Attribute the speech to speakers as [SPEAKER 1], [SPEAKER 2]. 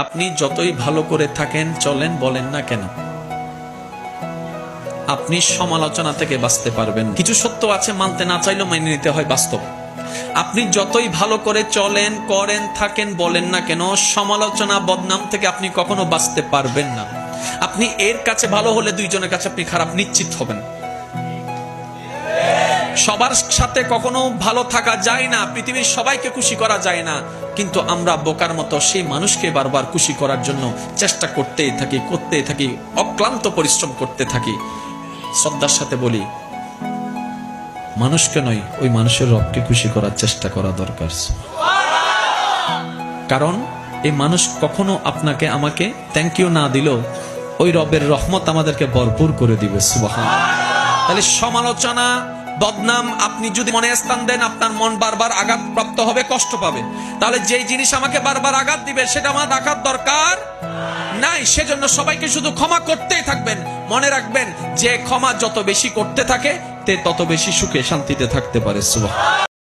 [SPEAKER 1] আপনি যতই ভালো করে থাকেন চলেন বলেন না কেন, আপনি সমালোচনা থেকে বাঁচতে পারবেন। কিছু সত্য আছে মানতে না চাইলেও মেনে নিতে হয়, বাস্তব। আপনি যতই ভালো করে চলেন, করেন, থাকেন, বলেন না কেন, সমালোচনা, বদনাম থেকে আপনি কখনো বাঁচতে পারবেন না। আপনি এর কাছে ভালো হলে দুইজনের কাছে আপনি খারাপ নিশ্চিত হবেন। সবার সাথে কখনো ভালো থাকা যায় না, পৃথিবীর সবাইকে খুশি করা যায় না, কিন্তু আমরা বোকার মতো সেই মানুষকে বারবার খুশি করার জন্য চেষ্টা করতেই থাকি, অক্লান্ত পরিশ্রম করতে থাকি। শ্রদ্ধার সাথে বলি, মানুষকে নয়, ওই মানুষের রবকে খুশি করার চেষ্টা করা দরকার। কারণ এই মানুষ কখনো আপনাকে আমাকে থ্যাংক ইউ না দিলেও ওই রবের রহমত আমাদেরকে ভরপুর করে দিবে। সুবহানাল্লাহ। তাহলে সমালোচনা, বদনাম আপনি যদি মনে স্থান দেন, আপনার মন বারবার আঘাতপ্রাপ্ত হবে, কষ্ট পাবে। তাহলে যেই জিনিস আমাকে বারবার আঘাত দিবে সেটা আমার রাখার দরকার নাই। সেজন্য সবাইকে শুধু ক্ষমা করতেই থাকবেন। মনে রাখবেন, যে ক্ষমা যত বেশি করতে থাকে তে তত বেশি সুখে শান্তিতে থাকতে পারে। সুবহানাল্লাহ।